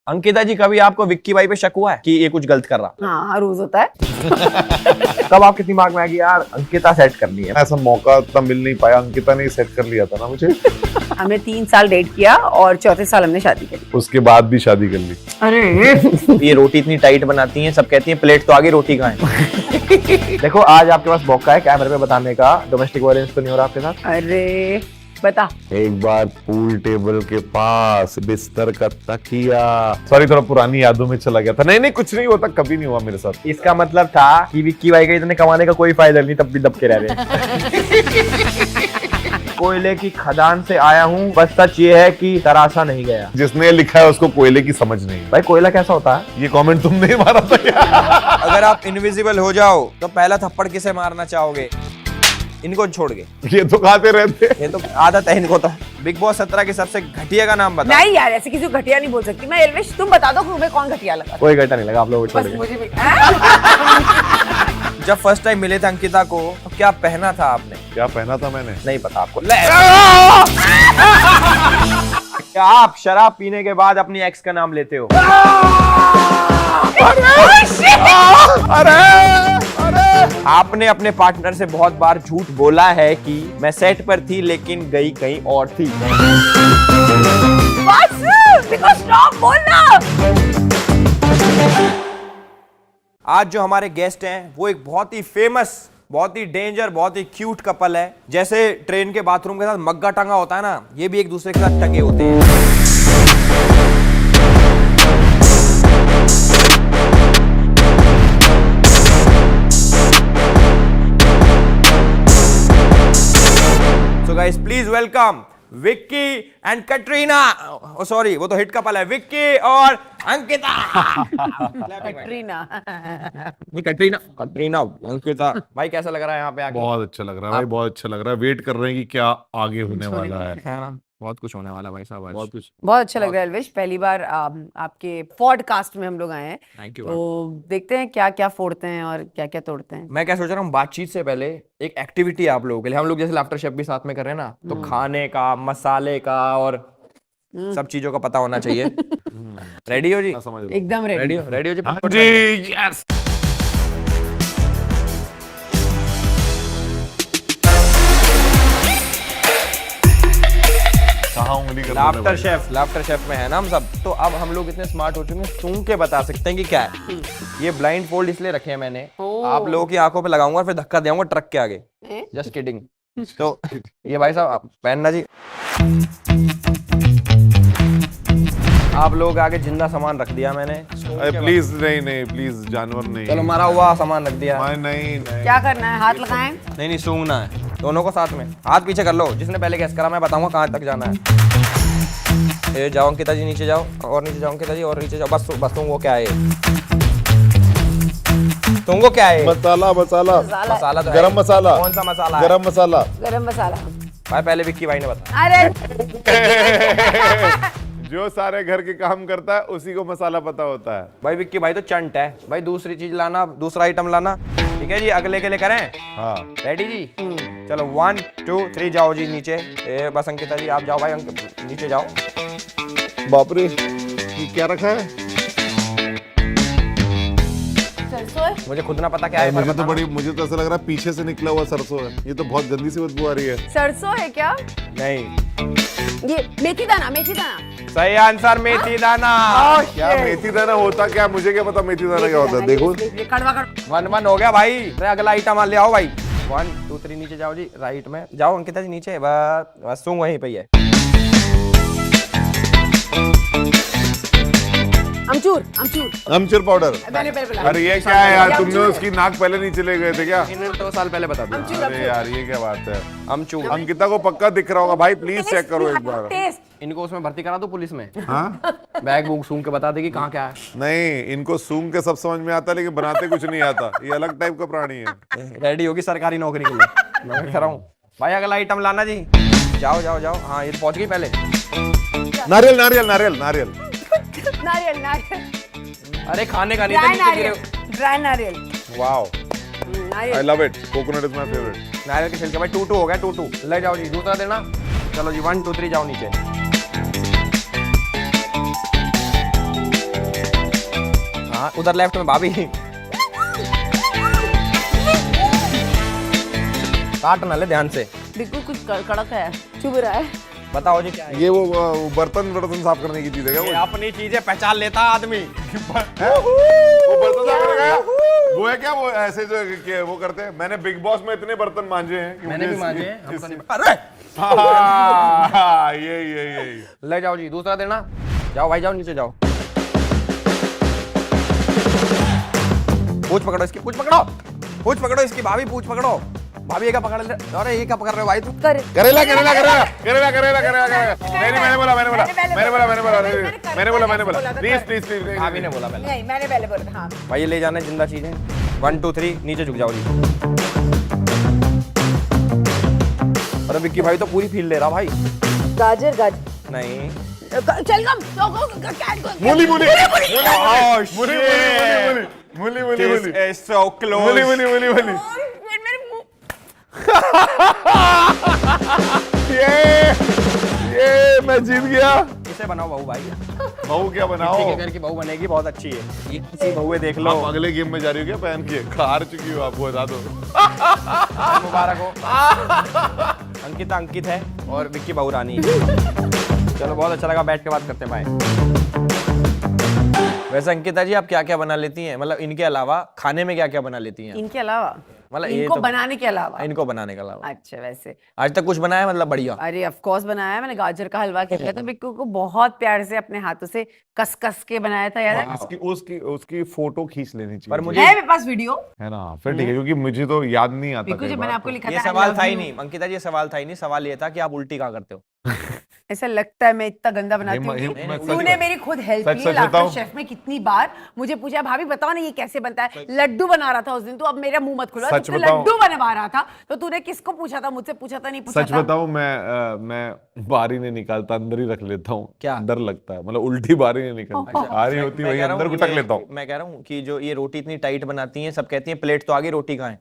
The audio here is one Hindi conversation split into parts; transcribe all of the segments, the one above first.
अंकिता जी, कभी आपको विक्की भाई पे शक हुआ है कि ये कुछ गलत कर रहा? हाँ, हर रोज होता है। कब आपके दिमाग में आया कि यार अंकिता सेट करनी है? ऐसा मौका तब मिल नहीं पाया, अंकिता ने सेट कर लिया था ना मुझे। हमने 3 साल डेट किया और चौथे साल हमने शादी करी। उसके बाद भी शादी कर ली। अरे ये रोटी इतनी टाइट बनाती हैं, सब कहती हैं प्लेट तो आगे, रोटी कहाँ है? देखो, आज आपके पास मौका है कैमरे पे बताने का डोमेस्टिक वायलेंस तो नहीं हो रहा आपके साथ। अरे बता। एक बार पूल टेबल के पास बिस्तर का तकिया, सॉरी थोड़ा पुरानी यादों में चला गया था। नहीं नहीं, कुछ नहीं होता, कभी नहीं हुआ मेरे साथ। इसका मतलब था कि विक्की भाई का इतने कमाने का कोई फायदा नहीं, तब भी दब के रह रहे हैं। कोयले की खदान से आया हूँ, बस सच ये है कि तराशा नहीं गया। जिसने लिखा है उसको कोयले की समझ नहीं। भाई कोयला कैसा होता है? ये कमेंट तुमने मारा था क्या? अगर आप इनविजिबल हो जाओ तो पहला थप्पड़ किसे मारना चाहोगे? इनको छोड़ के। ये तो खाते रहते। ये तो आदत है इनको। तो बिग बॉस 17 के सबसे घटिया का नाम बताओ। नहीं यार, ऐसे किसी को घटिया नहीं बोल सकती मैं। एल्विश, तुम बता दो तुम्हें कौन घटिया लगा? कोई घटा नहीं लगा आप लोगों को छोड़ बस के। मुझे भी। जब फर्स्ट टाइम मिले थे अंकिता को तो क्या पहना था आपने? क्या पहना था मैंने? नहीं पता आपको? क्या आप शराब पीने के बाद अपनी एक्स का नाम लेते हो? आपने अपने पार्टनर से बहुत बार झूठ बोला है कि मैं सेट पर थी लेकिन गई कहीं और थी। बस देखो, स्टॉप बोलना। आज जो हमारे गेस्ट हैं वो एक बहुत ही फेमस, बहुत ही डेंजर, बहुत ही क्यूट कपल है। जैसे ट्रेन के बाथरूम के साथ मग्गा टंगा होता है ना, ये भी एक दूसरे के साथ टंगे होते हैं। So guys, please welcome Vicky and Katrina. Oh sorry, वो तो हिट कपल है, विक्की और अंकिता। कटरीना। नहीं, कटरीना अंकिता। भाई कैसा लग रहा है यहाँ पे आके? बहुत अच्छा लग रहा है भाई, बहुत अच्छा लग रहा है। वेट कर रहे हैं कि क्या आगे होने वाला है। है ना, बहुत कुछ होने वाला भाई साहब आज। बहुत कुछ। बहुत अच्छा लग रहा है एल्विश, पहली बार आपके पॉडकास्ट में हम लोग आए हैं। Thank you. तो देखते हैं क्या क्या फोड़ते हैं और क्या क्या तोड़ते हैं। मैं क्या सोच रहा हूँ, बातचीत से पहले एक एक्टिविटी आप लोगों के लिए। हम लोग जैसे लाफ्टर शेफ भी साथ में कर रहे हैं ना, तो खाने का, मसाले का और सब चीजों का पता होना चाहिए। रेडी हो जी? समझ लो। एकदम रेडी रेडी। हो? रेडी हो जी? हाँ जी, यस। कहाँ उंगली कर लाफ्टर शेफ में है ना हम सब। तो अब हम लोग इतने स्मार्ट हो चुके हैं, सूंघ के बता सकते हैं कि क्या है। ये ब्लाइंड फोल्ड इसलिए रखे हैं मैंने, आप लोगों की आंखों पे लगाऊंगा फिर धक्का देऊंगा ट्रक के आगे। Just kidding. तो ये भाई साहब आप पहनना जी। आप लोग आगे जिंदा सामान रख दिया मैंने। प्लीज नहीं नहीं, प्लीज जानवर नहीं। चलो, मरा हुआ सामान रख दिया। नहीं नहीं। क्या करना है? हाथ लगाएं? नहीं, सूंघना है दोनों को साथ में। हाथ पीछे कर लो, जिसने पहले गैस करा मैं बताऊंगा कहाँ तक जाना है। ये जाओ अंकिता जी, नीचे जाओ, और नीचे जाओ अंकिता जी, और नीचे जाओ। बस बस तुमको क्या है? तुमको क्या है? मसाला मसाला मसाला तो है। गरम मसाला। कौन सा मसाला है? गरम मसाला। गरम मसाला। भाई पहले विक्की भाई ने बताया। अरे जो सारे घर के काम करता है उसी को मसाला पता होता है। भाई विक्की भाई तो चंट है भाई। दूसरी चीज लाना, दूसरा आइटम लाना। ठीक है जी, अगले के लिए करें? हाँ रेडी जी? चलो 1 2 3 जाओ जी नीचे। बस अंकिता जी आप जाओ भाई, नीचे जाओ। बाप रे, ये क्या रखा है? सरसों है? मुझे खुद ना पता क्या है। मुझे तो ऐसा लग रहा है पीछे से निकला हुआ सरसों है। ये तो बहुत गंदी सी बदबू आ रही है। सरसों है क्या? नहीं, ये मेथी दाना, मेथी दाना। सही आंसर मेथी दाना। क्या मेथी दाना होता क्या? मुझे क्या पता मेथी दाना क्या होता है। देखो कड़वा कड़वा। 1-1 हो गया भाई। अगला आइटम ले आओ भाई। 1 2 3 नीचे जाओ जी, राइट में जाओ अंकिता जी नीचे। बस सूंघ वहीं पे ही है। अमचूर, अमचूर। अमचूर पाउडर। मैंने पहले बोला। अरे ये क्या है यार, तुमने उसकी नाक पहले नहीं चले गए थे क्या? इन्होंने 2 साल पहले बता दिया। अरे यार ये क्या बात है। अमचूर। अंकिता को पक्का दिख रहा होगा भाई, प्लीज चेक करो एक बार। टेस्ट। इनको उसमें भर्ती करा दो पुलिस में। हाँ बैग बुक सूंघ के बता देगी कहाँ क्या है। नहीं, इनको सूंघ के सब समझ में आता है लेकिन बनाते कुछ नहीं आता। ये अलग टाइप का प्राणी है। रेडी होगी सरकारी नौकरी के लिए। मैं कह रहा हूँ भाई, अगला आइटम लाना जी। जाओ जाओ जाओ। हाँ ये पहुंच गई पहले। नारियल नारियल नारियल नारियल। नारियल, नारियल। अरे खाने का नहीं था, ड्राई नीचे नारियल, गिरे। ड्राई नारियल। वाओ, आई नारियल। Love it. Coconut is my favourite. नारियल के छिलके भाई। 2-2 हो गया, 2-2। ले जाओ जी, दूसरा देना। चलो जी 1 2 3 जाओ नीचे। उधर लेफ्ट में भाभी। काट ना ले ध्यान से। बिल्कुल कुछ कड़क है, चुभ रहा है। बताओ जी क्या है? ये वो बर्तन साफ करने की चीज है क्या? ये अपनी चीजें पहचान लेता आदमी। वो बर्तन साफ करने का वो है क्या? वो ऐसे जो वो करते हैं। मैंने बिग बॉस में इतने बर्तन मांजे हैं कि मैंने मुझे भी मांजे इसकी- हैं, हमको इसकी- नहीं- अरे हाँ, यही ले जाओ जी, दूसरा देना। जाओ भाई, जाओ नीचे जाओ। पूछ पकड़ो इसकी, पूछ पकड़ो, पूछ पकड़ो इसकी, भाभी पूछ पकड़ो। भाभी ये क्या पकड़ ले? अरे ये क्या पकड़ रहे हो भाई तू? कर करेला मैंने बोला प्लीज भाभी ने बोला पहले। नहीं, मैंने पहले बोला था। हाँ। भाई ये ले जाने जिंदा चीजें। 1 2 3 नीचे झुक जाओ जी। अरे विक्की भाई तो पूरी फील ले रहा भाई। गाजर नहीं चल कम मूली Oh, मूली This is so close. ये मैं जीत गया। इसे बनाओ बहू भाई। बहू क्या बनाओ? ठीक है, घर की बहू बनेगी, बहुत अच्छी है। ये किसी बहू देख लो। आप अगले गेम में जा रही हो क्या पहन के? हार चुकी हो, आपको बता दो। मुबारक हो। अंकिता अंकित है और विक्की बहू रानी है। चलो बहुत अच्छा लगा, बैठ के बात करते हैं भाई। वैसे अंकिता जी आप क्या क्या बना लेती हैं? मतलब इनके अलावा खाने में क्या क्या बना लेती हैं? इनके अलावा मतलब ये इनको तो बनाने के अलावा इनको बनाने के अलावा अच्छा वैसे आज तक कुछ बनाया मतलब बढ़िया? अरे ऑफ कोर्स बनाया है मैंने। गाजर का हलवा किया था, बिक्कू को बहुत प्यार से अपने हाथों से कस कस के बनाया था यार। उसकी फोटो खींच लेनी चाहिए। पर मुझे है मेरे पास वीडियो, है ना? फिर ठीक है, क्योंकि मुझे तो याद नहीं आता बिक्कू कई जब बार मैंने आपको तो। लिखा ये था I सवाल love था ही you, नहीं अंकिता जी, ये सवाल था ही नहीं। सवाल ये था कि आप उल्टी कहाँ करते हो? ऐसा लगता है मैं इतना गंदा बनाती नहीं, हूँ। मैं सच तूने बता- मेरी खुद हेल्प सच- की सच लाफ्टर बताऊं? शेफ में कितनी बार मुझे पूछा भाभी बताओ ना ये कैसे बनता है। लड्डू बना रहा था उस दिन, तो अब मेरा मुंह मत खुलवा। सच तुमने बताऊं? लड्डू बनवा रहा था तो तूने किसको पूछा था? मुझसे पूछा था? नहीं पूछा सच था? बताऊं, मैं बाहर ही नहीं निकालता, अंदर ही रख लेता हूँ। क्या? डर लगता है, मतलब उल्टी बाहर ही नहीं निकलती। आ रही होती मैं वही कह रहा अंदर हूँ गुटक ये- लेता हूँ। मैं कह रहा हूँ कि जो ये रोटी इतनी टाइट बनाती हैं, सब कहती हैं प्लेट तो आगे, रोटी कहाँ है?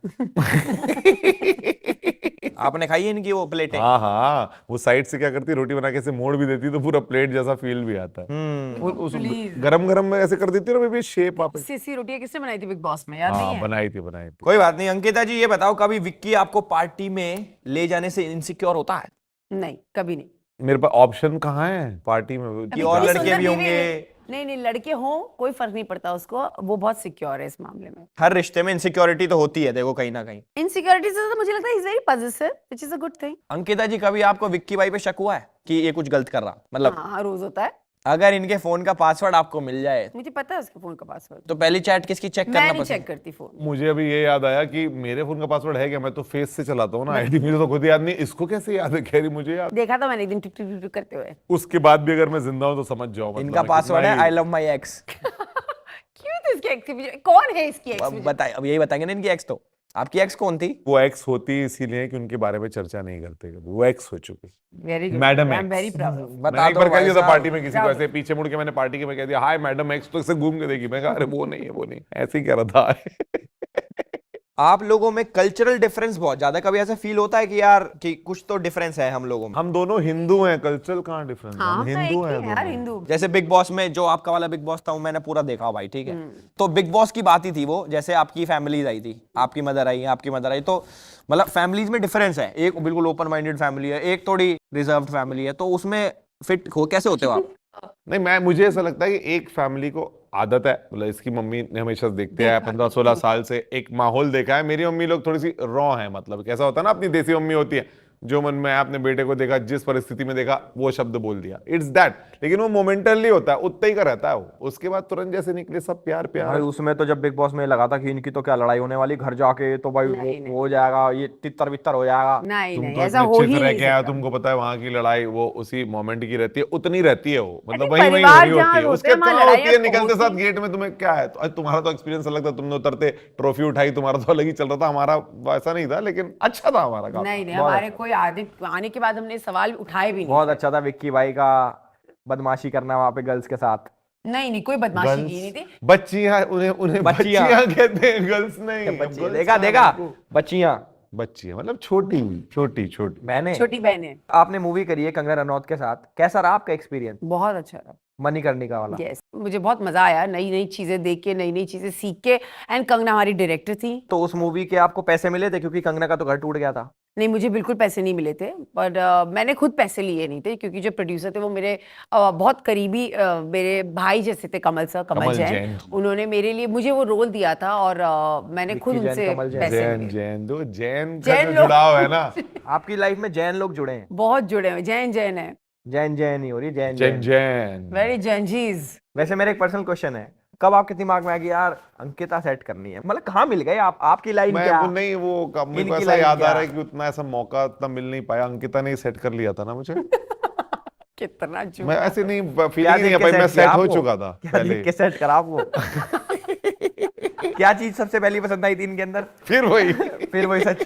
आपने खाई है इनकी वो प्लेटें? हाँ, वो साइड से क्या करती है, रोटी बना के ऐसे मोड़ भी देती है तो पूरा प्लेट जैसा फील भी आता है। उस Please. गरम गरम में ऐसे कर देती है ना, शेप आप। सी रोटियां किसने बनाई थी बिग बॉस में, याद नहीं हाँ, है? बनाई थी कोई बात नहीं। अंकिता जी ये बताओ, कभी विक्की आपको पार्टी में ले जाने से इनसिक्योर होता है? नहीं, कभी नहीं। मेरे पास ऑप्शन कहाँ है पार्टी में? कि और इतनी लड़के सुंदर भी बीवी होंगे? है। नहीं, लड़के हों कोई फर्क नहीं पड़ता उसको, वो बहुत सिक्योर है इस मामले में। हर रिश्ते में इनसिक्योरिटी तो होती है, देखो कहीं ना कहीं। इनसिक्योरिटी से तो मुझे लगता है is very positive, which is a good thing. Ankita ji कभी आपको विक्की भाई पे शक हुआ है कि ये कुछ गलत कर रहा? मतलब हाँ, रोज होता है। अगर इनके फोन का पासवर्ड आपको मिल जाए मुझे पता है उसके फोन का पासवर्ड। तो पहली चैट किसकी चेक मैं करना नहीं पसंद? चेक करती फोन। मुझे अभी ये याद आया कि मेरे फोन का पासवर्ड है क्या? मैं तो फेस से चलाता हूँ ना आईडी, मुझे तो खुद याद नहीं, इसको कैसे याद है? कह रही मुझे याद। देखा था मैंने एक दिन टिक टिक टिक करते हुए। उसके बाद भी अगर मैं जिंदा हूँ तो समझ जाओ, मतलब इनका मैं पासवर्ड कितना है ही- आई लव माई एक्स। क्यों थी इसकी एक्स के पीछे? कौन है इसकी एक्स? अब बताए, अब यही बताएंगे ना इनकी एक्स। तो आपकी एक्स कौन थी? वो एक्स होती इसीलिए कि उनके बारे में चर्चा नहीं करते, वो एक्स हो चुकी। Very good, madam I am x. Very proud. मैंने एक बार कह दिया था पार्टी में किसी को, Bravo. ऐसे पीछे मुड़ के मैंने पार्टी के में कह दिया हाय मैडम एक्स, तो ऐसे घूम के देखी, मैं कहा अरे वो नहीं है, वो नहीं, ऐसे ही कह रहा था। आप लोगों में कल्चरल डिफरेंस बहुत ज्यादा, कभी ऐसा फील होता है कि यार कि कुछ तो डिफरेंस है हम लोगों में? हम दोनों हिंदू हैं, कल्चरल कहाँ डिफरेंस? हाँ, हम तो हिंदू एक हैं ही है यार, दोनों। हिंदू। जैसे बिग बॉस में, जो आपका वाला बिग बॉस था वो मैंने पूरा देखा भाई, ठीक है? तो बिग बॉस की बात ही थी वो, जैसे आपकी फैमिलीज आई थी, आपकी मदर आई, आपकी मदर आई, तो मतलब फैमिलीज में डिफरेंस है। एक बिल्कुल ओपन माइंडेड फैमिली है, एक थोड़ी रिजर्व्ड फैमिली है, तो उसमें फिट हो कैसे होते हो आप? नहीं, मुझे ऐसा लगता है कि एक फैमिली को आदत है, मतलब इसकी मम्मी ने हमेशा देखते हैं 15-16 साल से एक माहौल देखा है। मेरी मम्मी लोग थोड़ी सी रॉ है, मतलब कैसा होता है ना, अपनी देसी मम्मी होती है, जो मन में आपने बेटे को देखा, जिस परिस्थिति में देखा वो शब्द बोल दिया, इट्स दैट। लेकिन वो मोमेंटली होता है, उतना ही का रहता है वो, उसके बाद तुरंत जैसे निकले सब प्यार भाई उसमें तो जब बिग बॉस में लगा था कि इनकी तो क्या लड़ाई होने वाली घर जाके, तो भाई वो हो जाएगा, ये तितर बितर हो जाएगा। नहीं तुम नहीं, तो ऐसा इतने हो अच्छे ही से रह नहीं के आया, सकता। तुमको पता है वहां की लड़ाई वो उसी मोमेंट की रहती है, उतनी रहती है वो, मतलब think वही वही परिवार हो रही जहाँ होती है। होते उसके हैं, वहाँ तो होती है लड़ाइयाँ निकलते होती साथ गेट में, तुम्हें क्या है? तो तुम्हारा तो एक्सपीरियंस अलग था, तुमने उतरते ट्रॉफी उठाई, तुम्हारा तो अलग ही चल रहा था, हमारा वैसा नहीं था, लेकिन अच्छा था हमारा काम। नहीं, हमारे कोई आने के बाद हमने सवाल उठाए भी नहीं। बहुत अच्छा था विक्की भाई का बदमाशी करना वहां पे गर्ल्स के साथ। नहीं, कोई बदमाशी की नहीं थी। बच्चियां, उन्हें बच्चियां। बच्चियां कहते हैं, गर्ल्स नहीं। बच्चियां, देखा बच्चियां, बच्चियां मतलब छोटी छोटी बहनें। छोटी बहनें। आपने मूवी करी है कंगना रनौत के साथ, कैसा रहा आपका एक्सपीरियंस? बहुत अच्छा रहा। मणिकर्णिका वाला। यस, मुझे बहुत मजा आया नई नई चीजें देख के, नई नई चीजें सीख के। एंड कंगना हमारी डायरेक्टर थी। तो उस मूवी के आपको पैसे मिले थे, क्योंकि कंगना का तो घर टूट गया था। नहीं, मुझे बिल्कुल पैसे नहीं मिले थे, पर मैंने खुद पैसे लिए नहीं थे, क्योंकि जो प्रोड्यूसर थे वो मेरे बहुत करीबी मेरे भाई जैसे थे, कमल सर, कमल कमल जैन। जैन। उन्होंने मेरे लिए मुझे वो रोल दिया था, और मैंने खुद विक्की जैन, उनसे कमल जैन। पैसे जैन लिए। जैन दो जैन का जैन जो लोग- जुड़ाव है ना, आपकी लाइफ में जैन लोग जुड़े हैं। बहुत जुड़े हुए, जैन जैन है, जैन जैन ही हो रही, जैन जैन जैन। जैन। वेरी जैनजीज। वैसे मेरा एक पर्सनल क्वेश्चन है, कब आपके दिमाग में आ गया यार अंकिता सेट करनी है? मतलब कहाँ मिल गए आप? आपकी लाइन मैं क्या? वो नहीं, वो कब मेरे को इनकी ऐसा लाइन याद आ क्या? रहा है कि उतना ऐसा मौका उतना मिल नहीं पाया। अंकिता ने सेट कर लिया था ना मुझे। कितना झूठ। मैं ऐसे नहीं, क्या फीलिंग नहीं देख है के भाई, मैं set किया सेट हो आपको? चुका था क्या पहले। देख के सेट करा आपको? क्या चीज सबसे पहली पसंद आई थी इनके अंदर? फिर वही फिर वही सच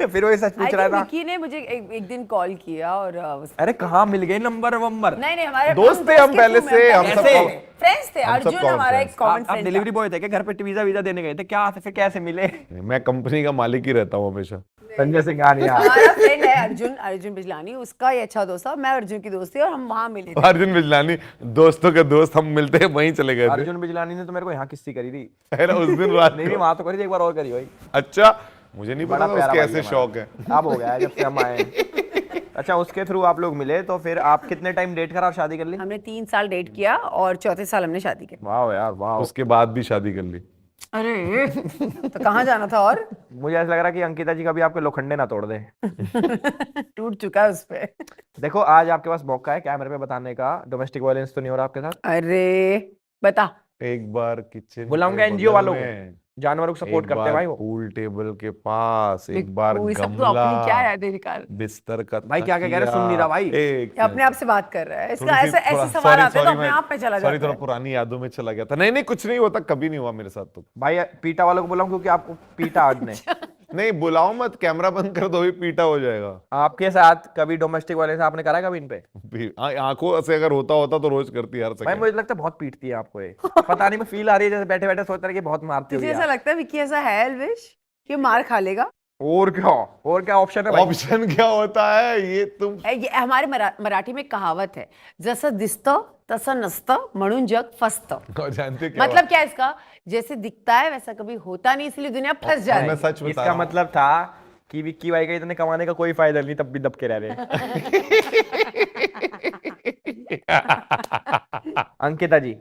फिर वही सच पूछ रहा था। विकी ने मुझे एक दिन कॉल किया, और अरे कहाँ मिल गए नंबर वंबर? नहीं हमारे दोस्त थे हम पहले से, हम सब फ्रेंड्स थे। हम सब अर्जुन common हमारा एक friends। कॉमन आप फ्रेंड डिलीवरी बॉय थे क्या? घर पे वीजा वीजा देने गए थे क्या? फिर कैसे मिले? मैं कंपनी का मालिक ही रहता हूँ हमेशा। संजय सिंघानिया। हमारा फ्रेंड है अर्जुन बिजलानी, उसका ये अच्छा दोस्त था, मैं अर्जुन की दोस्त थी, और हम वहां मिले थे। अर्जुन बिजलानी दोस्तों के दोस्त, हम मिलते हैं वहीं चले गए थे। अर्जुन बिजलानी ने तो मेरे को यहाँ किस्सी करी थी। अरे उस दिन रात नहीं को। वहां तो करी थी, एक बार और करी भाई। अच्छा, मुझे नहीं बड़ा पता था प्यारा उसके भाई ऐसे हमारा। शौक है। अब हो गया है जब से हम आए हैं। अच्छा, उसके थ्रू आप लोग मिले, तो फिर आप कितने टाइम डेट करा और शादी कर ली? हमने 3 साल डेट किया, और चौथे साल हमने शादी की। वाह यार वाह। उसके बाद भी शादी कर ली। अरे तो कहाँ जाना था? और मुझे ऐसा लग रहा है कि अंकिता जी कभी आपके लोखंडे ना तोड़ दे। टूट चुका है उस पे। देखो आज आपके पास मौका है कैमरे पे बताने का, डोमेस्टिक वायलेंस तो नहीं हो रहा आपके साथ। अरे बता। एक बार किचन बुलाऊंगा NGO वालों को, जानवरों को सपोर्ट करते हैं भाई वो। पूल टेबल के पास, एक बार वो ये सब तो गमला, अपनी क्या याद है निकाल। बिस्तर का भाई क्या कह रहे हैं? तकिया, सुन नहीं रहा भाई। एक ये अपने आप से बात कर रहा है, थोड़ी इसका सी ऐसे थोड़ा- ऐसे सवाल sorry, आते हैं तो sorry, अपने मैं- आप पे चला sorry, जाता थोड़ा है। पुरानी यादों में चला गया था। नहीं कुछ नहीं होता, कभी नहीं हुआ मेरे साथ तो। भाई पीटा वालों को बुलाऊं क्योंकि आपको पीटा आज ने। नहीं बुलाओ मत, कैमरा बंद कर दो, भी पीटा हो जाएगा। आपके साथ कभी डोमेस्टिक वायलेंस आपने करा कभी इन पे? आंखों से अगर होता तो रोज करती हर भाई सेकंड। मुझे लगता है बहुत पीटती है आपको ये। पता नहीं, मैं फील आ रही है जैसे बैठे बैठे सोच रहे कि बहुत मारती तुझे होगी ऐसा यार। लगता है विक्की ऐसा है अलविश कि मार खा लेगा? और क्या ऑप्शन है भाई? ऑप्शन क्या होता है ये तुम? ये हमारे मराठी में कहावत है, जसं दिसतं तसं नसतं म्हणून जग फसतं। और जानते हो क्या मतलब क्या है इसका? जैसे दिखता है वैसा कभी होता नहीं, इसलिए दुनिया फंस बात? जाती मैं है। सच बता इसका रहा हूं। मतलब था कि विक्की भाई का इतने कमाने का कोई फायदा नहीं, तब भी दब के रह रहे हैं। अंकिता जी,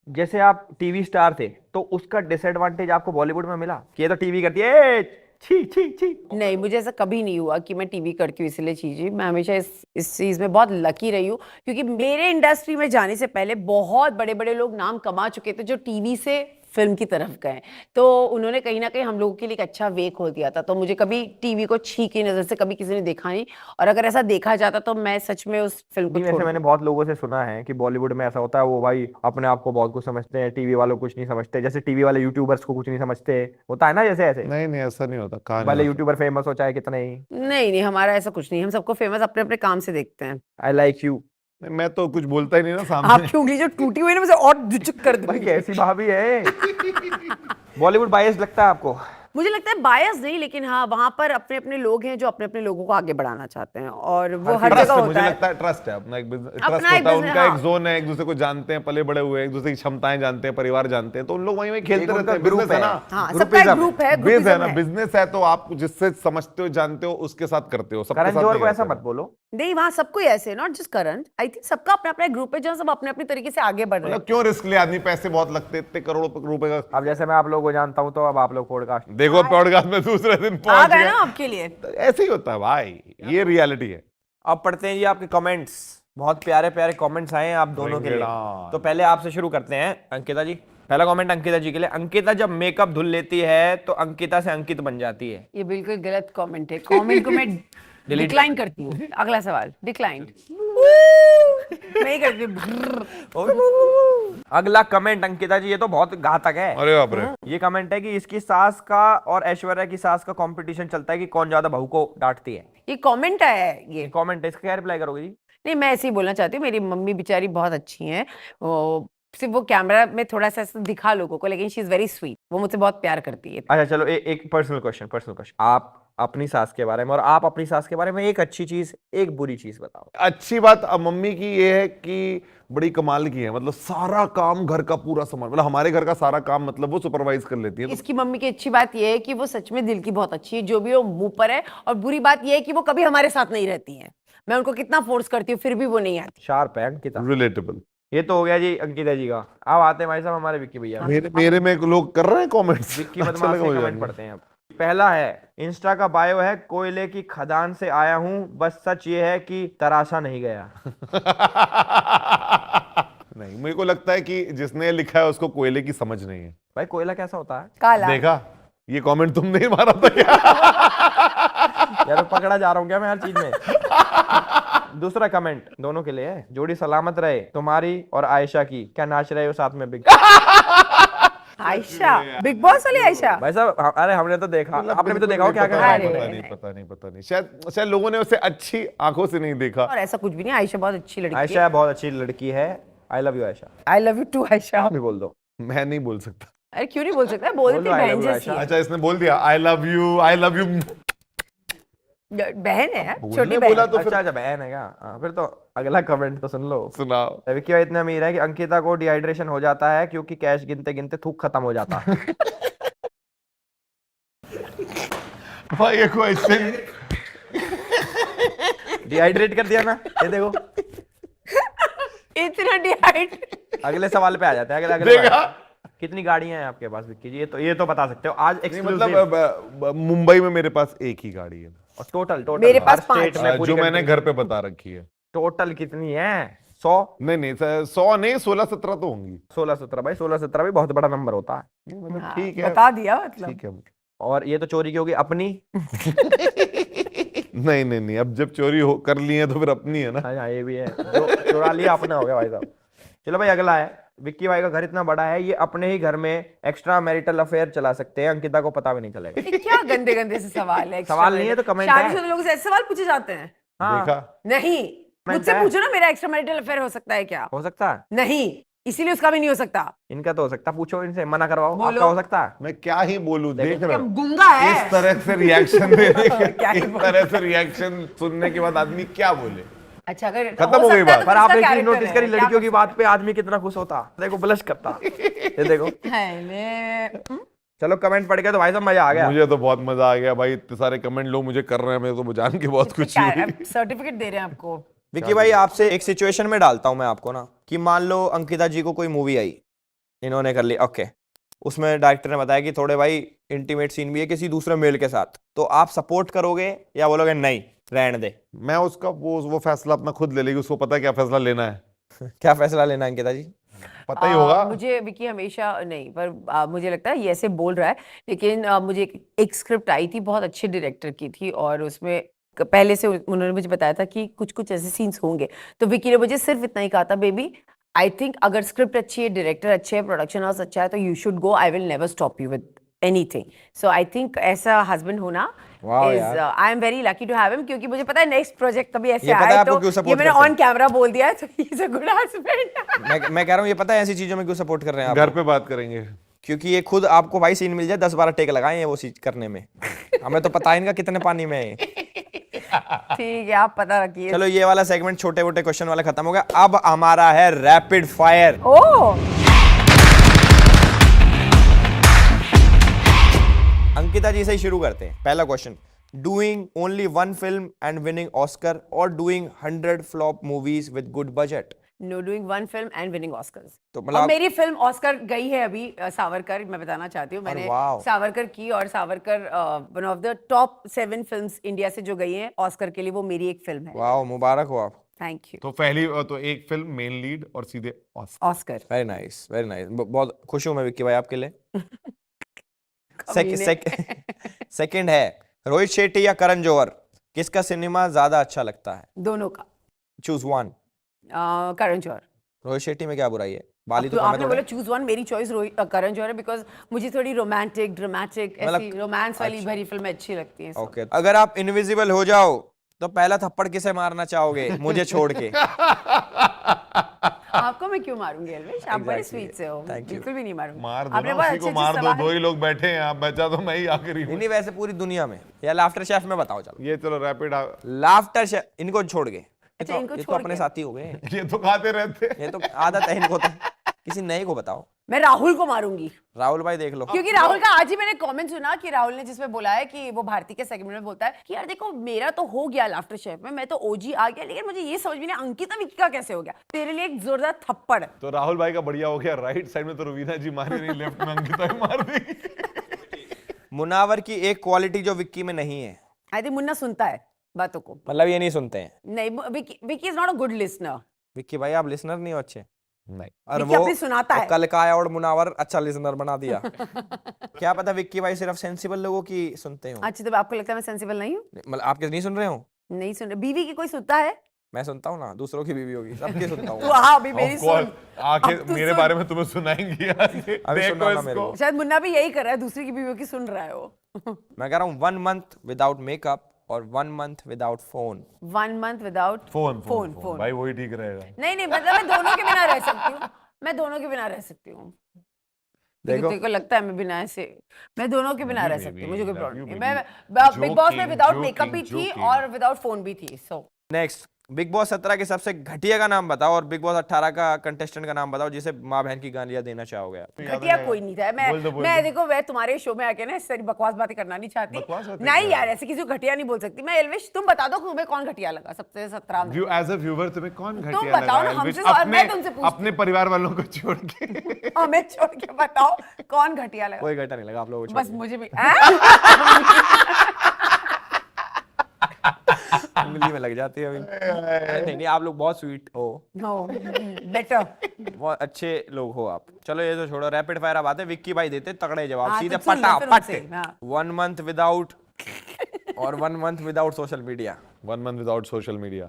जैसे आप टीवी स्टार थे तो उसका डिसएडवांटेज आपको बॉलीवुड में मिला कि ये तो टीवी करती है, ए, छी छी छी। नहीं, मुझे ऐसा कभी नहीं हुआ कि मैं टीवी करती हूँ इसलिए चीजें। मैं हमेशा इस चीज में बहुत लकी रही हूँ, क्योंकि मेरे इंडस्ट्री में जाने से पहले बहुत बड़े बड़े लोग नाम कमा चुके थे जो टीवी से फिल्म की तरफ गए, तो उन्होंने कहीं ना कहीं हम लोगों के लिए एक अच्छा वे खोल दिया था। तो मुझे कभी टीवी को छी की नजर से कभी किसी ने देखा नहीं, और अगर ऐसा देखा जाता तो मैं सच में उस फिल्म को वैसे छोड़ मैंने बहुत लोगों से सुना है कि बॉलीवुड में ऐसा होता है, वो भाई अपने आप को बहुत कुछ समझते हैं, टीवी वालों को कुछ नहीं समझते। जैसे टीवी वाले यूट्यूबर्स को कुछ नहीं समझते, होता है ना जैसे ऐसे। नहीं ऐसा नहीं होता, कहां भले यूट्यूबर फेमस हो चाहे कितना ही। नहीं, हमारा ऐसा कुछ नहीं। हम सबको फेमस अपने अपने काम से देखते हैं। I like you. मैं तो कुछ बोलता ही नहीं ना सामने। आपकी उंगली जो टूटी हुई है ना, मुझे और झुक कर भाई दूंगी। कैसी भाभी है। बॉलीवुड बायस लगता है आपको? मुझे लगता है बायस नहीं, लेकिन हाँ वहां पर अपने अपने लोग हैं जो अपने अपने लोगों को आगे बढ़ाना चाहते हैं, और वो हर ट्रस्ट जगह है, होता मुझे है। लगता है ट्रस्ट है, अपना एक ट्रस्ट अपना होता एक है, business, उनका एक हाँ। जोन है, एक दूसरे को जानते हैं, पले बड़े हुए, एक दूसरे की क्षमताएं जानते हैं, परिवार जानते हैं, तो उन लोग वहीं वहीं खेलते एक रहते उनका हैं। group बिजनेस है है। ना, हाँ, सबका एक ग्रुप है, बिजनेस है ग्रुपिज्म ना, है। बिजनेस है तो आप जिससे समझते हो जानते हो उसके साथ करते हो, सबके करण साथ जौहर नहीं को ऐसा करते। मत बोलो। नहीं, वहां सबको ही ऐसे, not just Karan. I think सबका अपना अपना ग्रुप है, जहाँ सब अपने अपने तरीके से आगे बढ़ रहे हैं। मतलब क्यों रिस्क ले आदमी, पैसे बहुत लगते हैं, इतने करोड़ों रुपए का। अब जैसे मैं आप लोगों को जानता हूँ, तो अब आप लोग पॉडकास्ट देखो पॉडकास्ट में दूसरे दिन आ पहुंच गए गए। ना आपके लिए। तो ऐसे ही होता है भाई, ये रियलिटी है। अब पढ़ते हैं जी आपके कमेंट्स। बहुत प्यारे प्यारे कमेंट्स आए हैं आप दोनों के लिए। रिंगड़ान। तो पहले आपसे शुरू करते हैं अंकिता जी। पहला कमेंट अंकिता जी के लिए। अंकिता जब मेकअप धुल लेती है तो अंकिता से अंकित बन जाती है। ये बिल्कुल गलत कमेंट है। कमेंट को मैं डिक्लाइन करती हूँ। अगला सवाल, डिक्लाइन। नहीं करती हूँ। अगला कमेंट अंकिता जी, ये तो बहुत घातक है। अरे बाप रे। ये कमेंट है कि इसकी सास का और ऐश्वर्या की सास का कंपटीशन चलता है कि कौन ज्यादा बहू को डांटती है। ये कमेंट है ये। कमेंट है, इसका क्या रिप्लाई करोगे जी? नहीं, मैं ऐसे ही बोलना चाहती हूँ, मेरी मम्मी बेचारी बहुत अच्छी हैं। सिर्फ वो कैमरा में थोड़ा सा ऐसा दिखा लोगों को, लेकिन शी इज वेरी स्वीट। वो मुझसे बहुत प्यार करती है। अच्छा चलो एक पर्सनल क्वेश्चन। आप अपनी सास के बारे में, और आप अपनी सास के बारे में एक अच्छी चीज एक बुरी चीज बताओ। अच्छी बात अब मम्मी की ये है कि बड़ी कमाल की है, मतलब सारा काम घर का पूरा सामान, मतलब हमारे घर का सारा काम मतलब वो सुपरवाइज कर लेती है। तो इसकी मम्मी की अच्छी बात यह है कि वो सच में दिल की बहुत अच्छी है, जो भी वो मुंह पर है। और बुरी बात यह है कि वो कभी हमारे साथ नहीं रहती है। मैं उनको कितना फोर्स करती हूँ फिर भी वो नहीं आती। शार्प है अंकिता। रिलेटेबल। ये तो हो गया जी अंकिता जी का। अब आते हैं भाई साहब हमारे विक्की भैया। मेरे में लोग कर रहे हैं कमेंट्स। विक्की बदमाश से कमेंट पढ़ते हैं अब। पहला है, इंस्टा का बायो है, कोयले की खदान से आया हूँ, बस सच ये है कि तराशा नहीं गया। नहीं, मेरे को लगता है कि जिसने लिखा है उसको कोयले की समझ नहीं है। भाई कोयला कैसा होता है? काला। देखा, ये कमेंट तुमने ही मारा था क्या? यार पकड़ा जा रहा हूँ क्या मैं हर चीज में? दूसरा कमेंट दोनों के लिए है, जोड़ी सलामत रहे तुम्हारी और आयशा की, क्या नाच रहे हो साथ में बिग। आयशा, बिग बॉस वाली आयशा। भाई साहब अरे हमने तो देखा, आपने भी तो देखा हो क्या कर रहा है। पता नहीं, शायद लोगों ने उसे अच्छी आंखों से नहीं देखा। और ऐसा कुछ भी नहीं, आयशा बहुत अच्छी लड़की है। आयशा बहुत अच्छी लड़की है। I love you Ayesha. I love you too Ayesha. आप भी बोल दो। मैं नहीं बोल सकता। अरे क्यों नहीं बोल सकता? बोल देती, बोलो, I love बहन you, जैसी है। अच्छा, इसने बोल दिया आई love you, I love you. बहन है, छोटी बोलने बहन। बोला तो फिर अच्छा बहन है क्या? फिर तो अगला कमेंट तो सुन लो। सुनाओ। विक्की भाई इतना अमीर है कि अंकिता को डिहाइड्रेशन हो जाता है क्योंकि कैश गिनते गिनते थूक खत्म हो जाता है। भाई ये क्वेश्चन डिहाइड्रेट कर दिया ना, ये देखो। इतना डिहाइड। अगले सवाल पे आ जाते हैं। अगले देखा? सवाल। कितनी गाड़ियां हैं आपके पास विक्की जी? ये तो बता सकते हो आज नहीं, एक्सक्लूसिव। मतलब मुंबई में मेरे पास एक ही गाड़ी है। और टोटल मेरे पास स्टेट 5 में पूरी जो मैंने कंट्री घर पे बता रखी है। टोटल कितनी है? 100? नहीं 100 नहीं, 16-17 तो होंगी। 16-17 भाई, 16-17 भी बहुत बड़ा नंबर होता है। मतलब ठीक है, बता दिया मतलब। ठीक है। और ये तो चोरी की होगी अपनी। नहीं, अब जब चोरी कर ली है तो फिर अपनी है ना। हाँ ये भी है, जो चुरा लिया अपना हो गया भाई साहब। चलो भाई अगला है, विक्की भाई का घर इतना बड़ा है ये अपने ही घर में एक्स्ट्रा मैरिटल अफेयर चला सकते हैं, अंकिता को पता भी नहीं चलेगा। ये क्या गंदे गंदे से सवाल है? सवाल नहीं है तो कमेंट है। शादीशुदा लोगों से ऐसे सवाल पूछे जाते हैं? हाँ। देखा? नहीं, मुझसे है। पूछो ना, मेरा एक्स्ट्रा मैरिटल अफेयर हो सकता है क्या? हो सकता है, नहीं, इसीलिए उसका भी नहीं हो सकता। इनका तो हो सकता है, पूछो इनसे, मना करवाओ। बोलो। आपका हो सकता है? मैं क्या ही बोलूं, देख रहे हो गुंगा है। इस तरह से रिएक्शन देने क्या ही इस तरह से रिएक्शन सुनने के बाद आदमी क्या बोले। अच्छा, अगर खत्म हो गई बात। पर आपने एक चीज नोटिस करी, लड़कियों की बात पे आदमी कितना खुश होता, देखो ब्लश करता। ये देखो। चलो कमेंट पढ़ के तो भाई साहब मजा आ गया। मुझे तो बहुत मजा आ गया भाई, इतने सारे कमेंट लोग मुझे कर रहे हैं, मैं तो जान के बहुत खुशी हुई। सर्टिफिकेट दे रहे हैं आपको। विक्की भाई आपसे एक सिचुएशन में डालता हूं मैं आपको ना, कि मान लो अंकिता जी को कोई मूवी आई, इन्होंने कर ली, ओके, उसमें डायरेक्टर ने बताया कि थोड़े भाई इंटीमेट सीन भी है किसी दूसरे मेल के साथ, तो आप सपोर्ट करोगे या बोलोगे नहीं रहने दे? मैं उसका वो फैसला अपना खुद ले लेगी, उसको पता है क्या फैसला लेना है। क्या फैसला लेना है अंकिता जी? पता ही होगा। मुझे विक्की हमेशा नहीं, पर मुझे लगता है ये ऐसे बोल रहा है, लेकिन मुझे एक स्क्रिप्ट आई थी, बहुत अच्छे डायरेक्टर की थी, और उसमें पहले से उन्होंने मुझे बताया था कि कुछ कुछ ऐसे सीन्स होंगे, तो विक्की ने मुझे सिर्फ इतना ही कहा था, बेबी आई थिंक अगर स्क्रिप्ट अच्छी है, डायरेक्टर अच्छे है, प्रोडक्शन हाउस अच्छा है, तो you should go, I will never stop you with anything. So I think ऐसा हस्बैंड होना is, I am very lucky to have him, क्योंकि मुझे पता है नेक्स्ट प्रोजेक्ट कभी ऐसे आए तो ये मैंने ऑन कैमरा बोल दिया है, तो he is a good husband. मैं कह रहा हूँ ये पता है ऐसी चीजों में क्यों सपोर्ट कर रहे हैं आप? घर पे बात करेंगे, क्योंकि ये खुद आपको भाई सीन मिल जाए 10-12 टेक लगाए हैं वो चीज करने में। हमें तो पता है इनका कितने पानी में है। ठीक है, आप पता रखिए। चलो ये वाला सेगमेंट छोटे मोटे क्वेश्चन वाला खत्म हो गया, अब हमारा है रैपिड फायर। अंकिता जी से ही शुरू करते हैं। पहला question, doing only one film and winning Oscar और doing 100 flop movies with good budget? No, doing one film and winning Oscars. तो और मतलब मेरी फिल्म ऑस्कर गई है अभी, सावरकर, मैं बताना चाहती हूँ, मैंने वाह। सावरकर की, और Savarkar one of the top 7 films India से जो गई हैं ऑस्कर के लिए, वो मेरी एक फिल्म है। वाह, मुबारक हो आप। Thank you. तो पहली तो एक फिल्म मेन लीड और सीधे Oscar. Very nice, very nice. बहुत खुश हूं मैं विक्की भाई आपके लिए। सेकंड है, रोहित शेट्टी या करण जौहर, किसका सिनेमा ज्यादा अच्छा लगता है? दोनों का। Choose one. करण जौहर। रोहित शेट्टी में क्या बुराई है? बाली तो तो आपने बोला चूज वन, मेरी चॉइस करण जौहर है, बिकॉज मुझे थोड़ी रोमांटिक, ड्रामेटिक, ऐसी रोमांस वाली भरी फिल्में अच्छी लगती हैं। ओके, अगर आप इनविजिबल हो जाओ तो पहला थप्पड़ किसे मारना चाहोगे मुझे छोड़ के? आपको मैं क्यों मारूंगी एल्विश? आप बड़े Exactly. स्वीट से हो, Thank you. बिल्कुल भी नहीं मारूंगी। मार दो आपने ना, बहुत उसी को अच्छे-अच्छे मार दो, सवाल- दो ही लोग बैठे हैं यहाँ, बचा तो मैं ही आखिरी नहीं हूँ। नहीं, वैसे पूरी दुनिया में या लाफ्टर शेफ में बताओ। चलो ये चलो रैपिड, लाफ्टर शेफ इनको छोड़ के, अच्छा, इनको ये तो छोड़ अपने के। साथी हो गए। ये तो खाते रहते हैं। ये तो आदत है इनको तो। किसी नए को बताओ। मैं राहुल को मारूंगी, राहुल भाई देख लो। क्योंकि राहुल का आज ही मैंने कमेंट सुना कि राहुल ने जिसमें बोला है कि वो भारती के सेगमेंट में बोलता है कि यार देखो मेरा तो हो गया लाफ्टर शेफ में, मैं तो ओजी आ गया, लेकिन मुझे ये समझ में नहीं अंकिता विक्की का कैसे हो गया। तेरे लिए एक जोरदार थप्पड़। तो राहुल भाई का बढ़िया हो गया, राइट साइड में तो रुवीना जी मारे नहीं, लेफ्ट में अंकिता ही मार देगी। मुनावर की एक क्वालिटी जो विक्की में नहीं है। आई थिंक मुन्ना सुनता है बातों को। मतलब ये नहीं सुनते हैं। नहीं, Vicky is not a good listener. Vicky भाई आप लिसनर नहीं हो अच्छे। नहीं, और विक्की अपनी सुनाता है। कल का आया और मुनावर अच्छा लिसनर बना दिया। क्या पता विक्की भाई सिर्फ सेंसिबल लोगों की सुनते हो। अच्छा, तो आपको लगता है मैं सेंसिबल नहीं हूँ? मतलब आपके नहीं सुन रहे हो? नहीं सुन रहे। बीवी की कोई सुनता है? मैं सुनता हूँ ना, दूसरों की बीवी होगी, सबकी सुनता हूँ। तू हाँ अभी मेरी Of course, सुन। आके अब तू मेरे सुन। बारे में तुम्हें सुनाएंगी यार। अभी देखो सुनाना मेरे इसको। को। शायद मुन्ना भी यही कर रहा है, दूसरी की बीवियों की सुन रहा है वो। मैं कह रहा हूँ 1 month विदाउट मेकअप और 1 month without phone. 1 month without phone phone. भाई वही ठीक रहेगा। नहीं नहीं, मतलब मैं दोनों के बिना रह सकती हूँ। मैं दोनों के बिना रह सकती हूँ। देखो। देखो लगता है मैं बिना ऐसे, मैं दोनों के बिना रह Maybe, सकती हूँ, मुझे कोई love प्रॉब्लम you, नहीं। baby. मैं बिग बॉस में Joking, विदाउट मेकअप भी joking, थी joking. और विदाउट फोन भी थी। सो नेक्स्ट, बिग बॉस 17 के सबसे घटिया का नाम बताओ और बिग बॉस 18 का कंटेस्टेंट का नाम बताओ जिसे माँ बहन की गालियां देना चाहोगे आप। घटिया कोई नहीं था। बोल दो, बोल मैं दो। देखो मैं तुम्हारे शो में आके ना इस सारी बकवास बातें करना नहीं चाहती। बकवास बातें नहीं क्या? यार, ऐसे किसी को घटिया नहीं बोल सकती मैं। एल्विश तुम बता दो तुम्हें कौन घटिया लगा सबसे 17 में? व्यू एज अ व्यूअर तुम्हें कौन घटिया तुम बताओ ना, लगा? हमसे एल्विश? सवाल मैं तुमसे पूछती अपने परिवार वालों को छोड़ के। हमें छोड़ के बताओ कौन घटिया लगा। कोई घटा नहीं लगा आप लोगों को। बस मुझे भी उंगली में लग जाती है अभी। अरे नहीं नहीं, आप लोग बहुत स्वीट हो, नो बेटर। बहुत अच्छे लोग हो आप। चलो ये तो छोड़ो, रैपिड फायर अब आते हैं। विक्की भाई देते तगड़े जवाब, हाँ, सीधे तो सुन लो फिर फटाफट। उनसे, हाँ। 1 month विदाउट और 1 month without social media. 1 month without social media.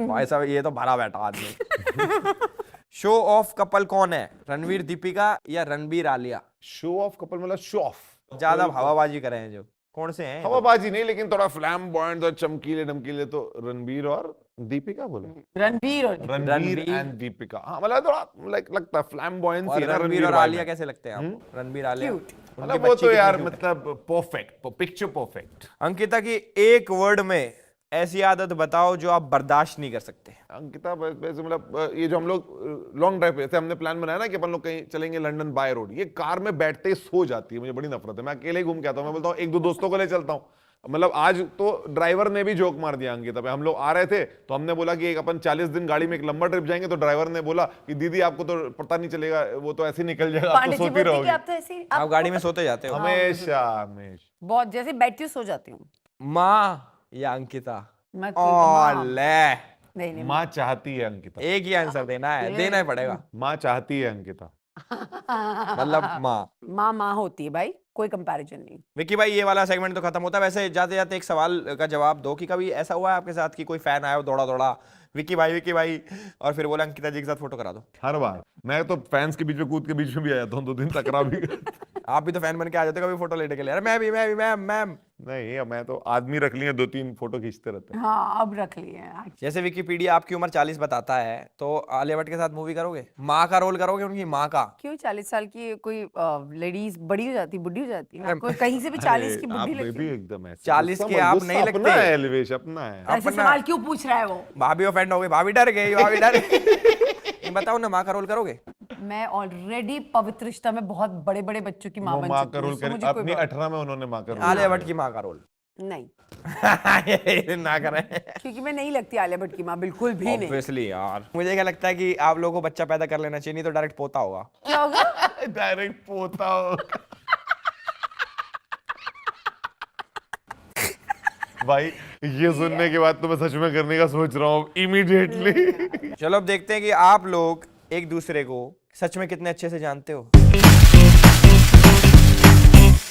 भाई साहब ये तो भरा बैठा आदमी। शो ऑफ कपल कौन है, रणवीर दीपिका या Ranbir Alia? Show off couple मतलब शो ऑफ। ज्यादा हवाबाजी कर रहे हैं जो, कौन से हैं? हवाबाजी नहीं, लेकिन थोड़ा फ्लैम्बॉयंट और चमकीले धमकीले तो रणबीर और दीपिका बोलो। रणबीर और रणबीर एंड दीपिका। हाँ मतलब थोड़ा लाइक लगता है और फ्लैम्बॉयंसी ना रणबीर और भाई आलिया में। कैसे लगते हैं आपको? रणबीर आलिया Cute. उनकी मतलब वो बच्ची तो कितनी यार cute है। मतलब परफेक्ट, पिक्चर परफेक्ट। अंकिता की एक वर्ड में ऐसी आदत बताओ जो आप बर्दाश्त नहीं कर सकते। अंकिता वैसे मतलब ये जो हम लोग लॉन्ग ड्राइव पे, जैसे हमने प्लान बनाया ना कि अपन लोग कहीं चलेंगे लंदन बाय रोड, ये कार में बैठते ही सो जाती है। मुझे बड़ी नफरत है, मैं अकेले ही घूम के आता हूँ। मैं बोलता हूँ एक दो दोस्तों को ले चलता हूँ। मतलब आज तो ड्राइवर ने भी जोक मार दिया अंकिता पे। हम लोग आ रहे थे तो हमने बोला कि एक अपन 40 दिन गाड़ी में एक लंबा ट्रिप जाएंगे, तो ड्राइवर ने बोला कि दीदी आपको तो पता नहीं चलेगा, वो तो ऐसे ही निकल जाएगा, आप तो पांडे जी सोती बोलती कि रहोगी। आप तो ऐसे आप गाड़ी में सोते जाते हो? हमेशा हमेशा। बहुत जैसे बैठती हूँ सो जाती हूँ। माँ या अंकिता? मैं कोई माँ- ओले, नहीं नहीं, माँ चाहती है अंकिता, एक ही आंसर देना है, देना ही पड़ेगा। माँ चाहती है अंकिता। मतलब माँ। माँ माँ होती है भाई, कोई कंपैरिजन नहीं। विक्की भाई ये वाला सेगमेंट तो खत्म होता है। वैसे जाते जाते एक सवाल का जवाब दो कि कभी ऐसा हुआ है आपके साथ कि कोई फैन आया हो दौड़ा दौड़ा विक्की भाई और फिर बोला अंकिता जी के साथ फोटो करा दो? हर बार मैं तो फैंस के बीच में कूद के बीच में भी आ जाता हूँ, 2 दिन टकराव भी करता आप भी तो फैन बन के आ जाते हो कभी फोटो लेने के लिए? अरे मैं भी मैम। नहीं, मैं तो आदमी रख लिए 2-3 फोटो खींचते रहते हैं। हाँ अब रख लिए हैं। जैसे विकिपीडिया आपकी उम्र 40 बताता है, तो आलिया भट्ट के साथ मूवी करोगे? माँ का रोल करोगे, उनकी माँ का? क्यों 40 साल की कोई लेडीज बड़ी हो जाती, बुढ़ी हो जाती है? कोई कहीं से भी 40 की आप बुढ़ी भी लगती है। एकदम ऐसे 40 के गुस्सा आप गुस्सा नहीं लगते। अपना है, एलिवेश अपना है। ऐसे अपना- सवाल क्यों पूछ रहा है वो? भाभी ऑफेंड हो गई, भाभी डर गई। बताओ ना, माँ का रोल करोगे? मैं ऑलरेडी पवित्र रिश्ता में बहुत बड़े बड़े बच्चों की माँ वो बन माँ चुकी का हूँ, रोल so कर मुझे कोई अपनी बात- 18 में उन्होंने माँ का रोल आलिया भट्ट की माँ का रोल? नहीं, ना करें क्योंकि मैं नहीं लगती आलिया भट्ट की माँ, बिल्कुल भी नहीं। ऑब्वियसली यार। मुझे क्या लगता है कि आप लोगों को बच्चा पैदा कर लेना चाहिए, नहीं तो डायरेक्ट पोता होगा। क्या होगा? डायरेक्ट पोता हो। भाई ये सुनने के बाद तो मैं सच में करने का सोच रहा हूँ इमीडिएटली। चलो अब देखते हैं कि आप लोग एक दूसरे को सच में कितने अच्छे से जानते हो।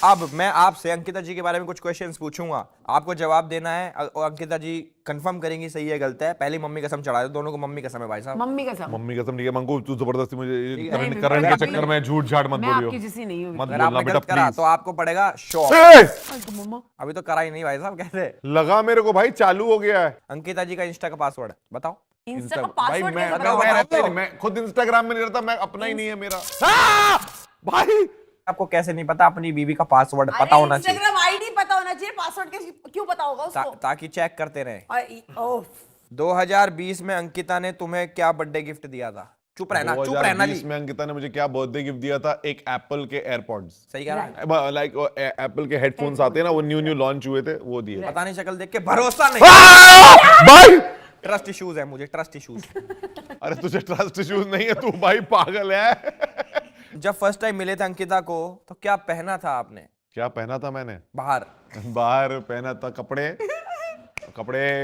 अब मैं आपसे अंकिता जी के बारे में कुछ क्वेश्चंस पूछूंगा, आपको जवाब देना है और अंकिता जी कंफर्म करेंगी सही है गलत है। पहले मम्मी कसम चढ़ा दो, दोनों को मम्मी कसम है भाई साहब। मम्मी कसम। मम्मी कसम ठीक है मंगू, तू जबरदस्ती मुझे नहीं, करण के मैं चक्कर में झूठ झाट मत मैं बोलियो, आपकी जैसी नहीं हूँ। मत अगर बोलना आपने बेटा गलत करा प्लीज। तो आपको पड़ेगा शॉक। मम्मा अभी तो करा ही नहीं भाई साहब, कैसे? लगा मेरे को भाई, चालू हो गया है। अंकिता जी का इंस्टा का पासवर्ड बताओ। इंस्टा का भाई पासवर्ड मैं कैसे मैं रहता ही बताओ? नहीं, मैं खुद इंस्टाग्राम में नहीं रहता, मैं अपना ही नहीं है मेरा। भाई आपको कैसे नहीं पता अपनी बीवी का पासवर्ड पता होना चाहिए, इंस्टाग्राम आईडी पता होना चाहिए, पासवर्ड क्यों पता होगा उसको? ताकि चेक करते रहे। ओह 2020 में अंकिता ने तुम्हें क्या बर्थडे गिफ्ट दिया था? चुप रहना 2020 जी। में अंकिता ने मुझे क्या बर्थडे गिफ्ट दिया था? एक एप्पल के एयरपॉड्स, सही कह रहा है। लाइक एप्पल के हेडफोन्स आते हैं ना, वो न्यू लॉन्च हुए थे, वो दिए। पता नहीं शक्ल देख के भरोसा नहीं। भाई ट्रस्ट इश्यूज है मुझे, ट्रस्ट इश्यूज। अरे तुझे ट्रस्ट इश्यूज नहीं है, तू भाई पागल है। जब फर्स्ट टाइम मिले थे अंकिता को तो क्या पहना था आपने? क्या पहना था मैंने? बाहर बाहर पहना था कपड़े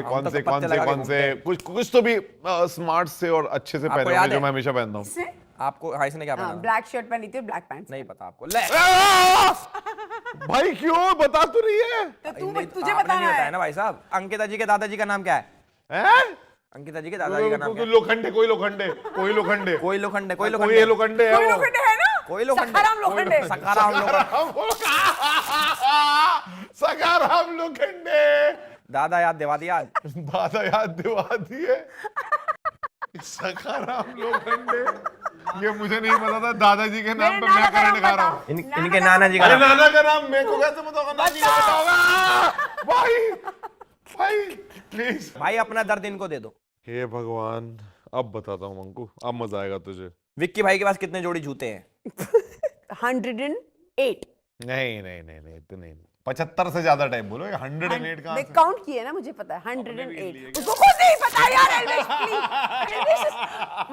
कौन तो से पत्ते लगा के घूमते हैं। कुछ तो भी स्मार्ट से और अच्छे से पहने याद होंगे, जो है? मैं हमेशा पहनता हूँ। आपको हाई से ने क्या पहना? ब्लैक शर्ट पहनी थी, ब्लैक पैंट। नहीं पता आपको। ले भाई क्यों बता तो रही है? तो तुझे आपने बताना नहीं बताया है ना भाई साहब। अंकिता जी के दादाजी का नाम क्या है? हैं? अंकिता जी के दादाजी का नाम क्या है? लोखंडे, कोई लोखंडे, कोई लोखंडे, कोई लोखंडे, कोई कोई लोखंडे, ये लोखंडे है कोई वो। लोखंडे है ना? कोई लोखंडे, सखाराम लोखंडे। सखाराम लोखंडे। सखाराम लोखंडे। दादा याद दिवा दिया आज। दादा याद दिवा दिए। सखाराम लोखंडे, ये मुझे नहीं पता था। दादाजी के नाम पे मैं करंट खा रहा हूँ। इनके नाना जी का अरे नाम। नाना का नाम मेरे को कैसे पता होगा? नानी को पता होगा। भाई भाई प्लीज भाई अपना दर्द इनको दे दो। हे भगवान, अब बताता हूँ मंकू, अब मजा आएगा तुझे। विक्की भाई के पास कितने जोड़ी जूते हैं? 108। नहीं इतने नहीं, 75 से ज्यादा टाइम बोलो। 108 कहाँ मैं से? काउंट किए ना, मुझे पता है 108। उसको खुद नहीं पता यार। एल्विश प्लीज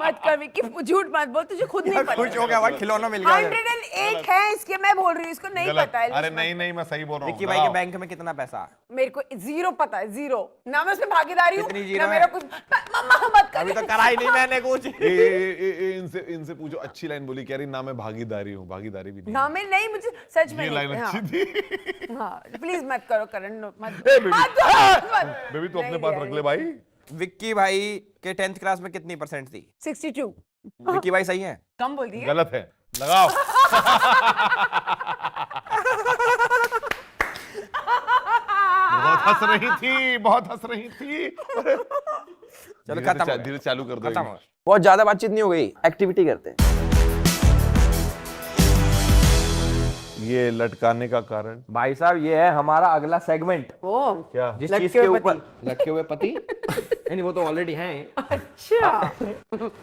मत कर विक्की, झूठ मत बोल, तुझे खुद नहीं पता। खुश हो गया भाई, खिलौना मिल गया। 108 है इसके, मैं बोल रही हूँ इसको नहीं गलत। पता है। अरे नहीं मैं सही बोल रहा हूँ। विक्की भाई के बैंक में कितना पैसा? मेरे को 0 पता है, 0 ना मैं उसमें भागीदारी हूँ कितनी ना जीरो मेरा है? कुछ। मम्मा मत कर। अभी तो करा ही नहीं मैंने कुछ। इनसे पूछो, अच्छी लाइन बोली, कह रही ना मैं भागीदारी हूँ। भागीदारी भी नहीं। ना मैं नहीं, मुझे सच में ये लाइन नहीं। अच्छी थी। हाँ प्लीज मत करो करण, मत बेबी मत। बेबी तू अपने पास रख ले भाई। विक्की भाई के 10th क्लास में कितनी परसेंट थी? 62। विक्की भाई सही है? कम बोल दिए। गलत है, लगाओ। बहुत हंस रही थी। चलो खत्म, धीरे चालू कर दो। खत्म। बहुत ज्यादा बातचीत नहीं हो गई, एक्टिविटी करते हैं। ये लटकाने का कारण भाई साहब ये है हमारा अगला सेगमेंट। ओ क्या? जिस लटके चीज के हुए ऊपर लटके हुए पति नहीं वो तो ऑलरेडी हैं। अच्छा।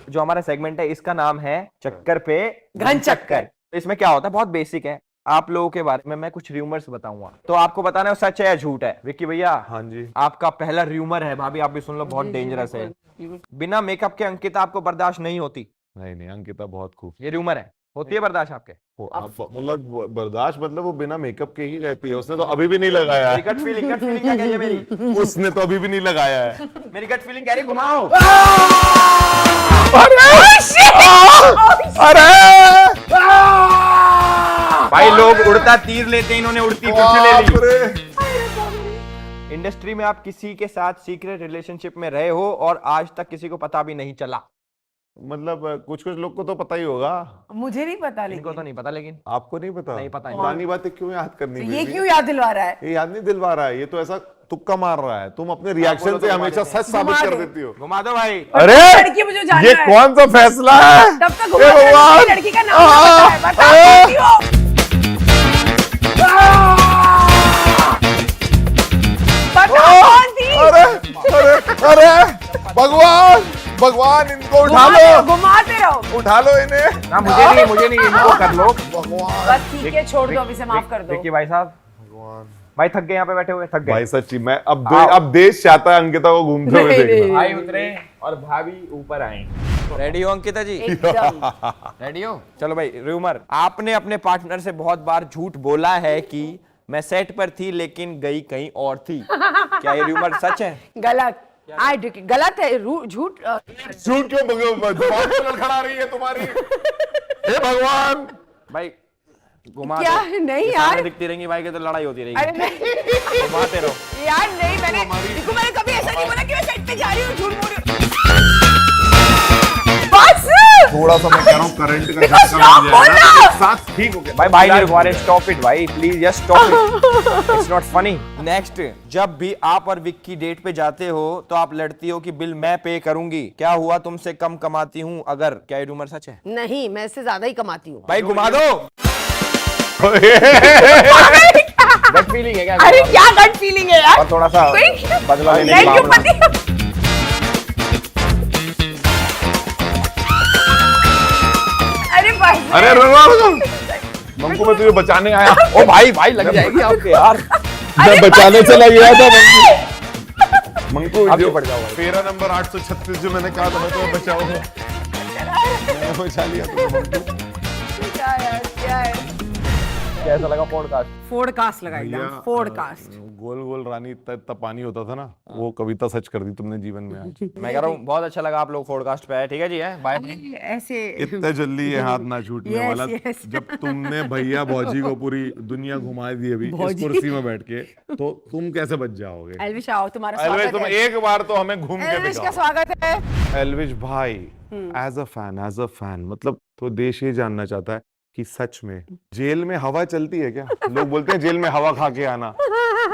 जो हमारा सेगमेंट है इसका नाम है चक्कर पे घन चक्कर। तो इसमें क्या होता है, बहुत बेसिक है। आप लोगों के बारे में मैं कुछ रूमर्स बताऊंगा, तो आपको बताना है सच है या झूठ है। विक्की भैया, हाँ जी। आपका पहला रूमर है, भाभी आप भी सुन लो, बहुत डेंजरस है। बिना मेकअप के अंकिता आपको बर्दाश्त नहीं होती। नहीं अंकिता बहुत खूब। ये रूमर है, होती है बर्दाश्त आपके? मतलब बर्दाश्त मतलब वो बिना मेकअप के ही रहती है। उसने तो अभी भी नहीं लगाया है। गट फीलिंग क्या कह रही है मेरी? उसने तो अभी भी नहीं लगाया है। मेरी गट फीलिंग कह रही है घुमाओ। भाई लोग उड़ता तीर लेते हैं, इन्होंने उड़ती कुछ ले ली। इंडस्ट्री में आप किसी के साथ सीक्रेट रिलेशनशिप में रहे हो और आज तक किसी को पता भी नहीं चला? मतलब कुछ लोग को तो पता ही होगा। मुझे नहीं पता, इनको तो नहीं पता, लेकिन आपको नहीं पता? नहीं पता। पुरानी बातें क्यों याद करनी? तो ये बेबी? क्यों याद दिलवा रहा है? ये याद नहीं दिलवा रहा है, ये तो ऐसा तुक्का मार रहा है। तुम अपने रिएक्शन से हमेशा सच साबित कर देती हो। घुमा दो भाई। अरे लड़की मुझे जानना ये है। कौन सा फैसला है? तब तक हे घुमा दो, भगवान! लड़की का नाम नहीं पता है, बता सकती हो। बता कौन थी? अरे भगवान इनको उठा लो, घुमाते रहो। उठा लो इन्हें। ना मुझे नहीं इनको कर लो। भगवान बस ठीक है, छोड़ दो, अभी से माफ कर दो। विक्की भाई साहब, भगवान भाई थक गए यहाँ पे बैठे हुए, थक गए भाई सच्ची मैं अब देश चाहता है अंकिता को घूमते हुए नहीं, देखना। भाई उतरे और भाभी ऊपर आए। रेडी हो अंकिता जी? एकदम। रेडी हो? चलो भाई, रूमर। आपने अपने पार्टनर से बहुत बार झूठ बोला है कि मैं सेट पर थी लेकिन गई कहीं और थी। क्या ये रूमर सच है? गलत। गलत है, झूठ। झूठ क्यों दिमाग पे लड़खड़ा रही है तुम्हारी? हे भगवान भाई घुमा क्या? दो। नहीं ये यार। सामने दिखती रहेंगी भाई के तो लड़ाई होती रहेगी। अरे नहीं घुमाते रहो। यार नहीं, मैंने कभी ऐसा नहीं बोला कि मैं सेट पे जा रही हूँ, झूठ बोल रही हूँ। बस थोड़ा सा मैं कह रहा हूँ करंट का झटका stop मिल जाएगा बोलना। एक साथ ठीक हो गया। भाई मेरे को स्टॉप इट भाई, please just stop it, it's not funny. Next, जब भी आप और विक्की डेट पे जाते हो तो आप लड़ती हो कि बिल मैं पे करूंगी, क्या हुआ तुमसे कम कमाती हूँ अगर, क्या ये रूमर सच है? नहीं, मैं इससे ज्यादा ही कमाती हूँ। भाई घुमा दो। गट फीलिंग है क्या? अरे क्या गट फीलिंग है यार। और थोड़ा सा बदला लेने की नहीं क्यों भावना। पति। अरे भाई अरे रुको मंकू, मैं तुझे बचाने आया। ओ भाई भाई लग जाएगी आपके यार। मैं बचाने चला गया था मंकू। आप जो भी पड़ जाओ भाई। फेरा नंबर 836 जो मैंने कहा था मैं तुम्हें बचाऊंगा, मैंने बचा लिया तुम्हें मंकू। क्या यार, क्या है? कैसा लगा पॉडकास्ट? फोड़कास्ट लगा एकदम, फोड़कास्ट। गोल गोल रानी इतना इतना पानी होता था ना, वो कविता सच कर दी तुमने जीवन में आज। मैं कह रहा हूँ बहुत अच्छा लगा आप लोग पॉडकास्ट पे आए। ठीक है जी, है बाय। ऐसे इतने जल्दी ये हाथ ना छूटने Yes, वाला। yes. जब तुमने भैया भौजी को पूरी दुनिया घुमा दी अभी इस कुर्सी में बैठ के, तो तुम कैसे बच जाओगे? एल्विश आओ, तुम्हारा एल्विश, स्वागत तुम है। एक बार तो हमें घूम के एल्विश का दिखाओ। स्वागत है। एल्विश भाई, एज अ फैन मतलब तो देश ये जानना चाहता है कि सच में जेल में हवा चलती है क्या? लोग बोलते हैं जेल में हवा खा के आना,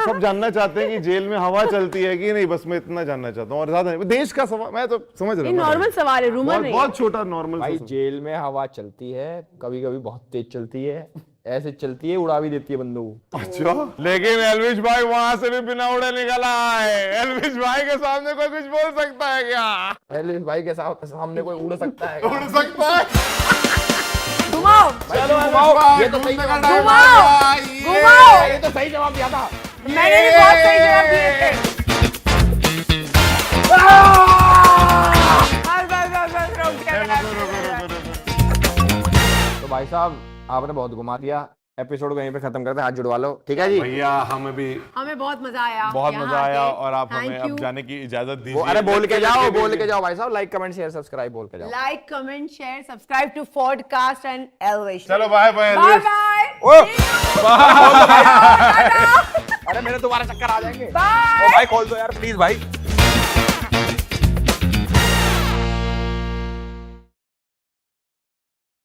सब जानना चाहते हैं कि जेल में हवा चलती है कि नहीं। बस मैं इतना जानना चाहता हूँ और ज्यादा नहीं। देश का सवाल मैं तो समझ रहा ये हूँ, नॉर्मल सवाल है, रूमर बहुत नहीं। बहुत छोटा नॉर्मल भाई जेल में हवा चलती है, कभी कभी बहुत तेज चलती है, ऐसे चलती है उड़ा भी देती है बंदों को। अच्छा, लेकिन एल्विश भाई वहां से भी बिना उड़े निकला है। एल्विश भाई के सामने कोई कुछ बोल सकता है क्या? एल्विश भाई के सामने कोई उड़ सकता है? उड़ सकता है। घुमाओ, चलो घुमाओ। ये तो सही जवाब दिया। घुमाओ, घुमाओ। ये तो सही जवाब दिया था। मैंने भी बहुत सही जवाब दिए थे। बस, रुक जा। तो भाई साहब आपने बहुत घुमा दिया, एपिसोड को यहीं पे खत्म करते हैं, हाथ जुड़वा लो। ठीक है जी। भैया हमें भी हमें बहुत मजा आया, बहुत यहाँ मजा आया आके। और आप Thank हमें अब you। जाने की इजाजत दीजिए। अरे बोल के जाओ भाई साहब, लाइक कमेंट शेयर सब्सक्राइब बोल के जाओ। Like, comment, share, subscribe to podcast and Elvish. चलो bye bye bye Elvish. Bye. अरे मेरे दोबारा चक्कर आ जाएंगे। बाय। ओ भाई खोल दो यार प्लीज भाई।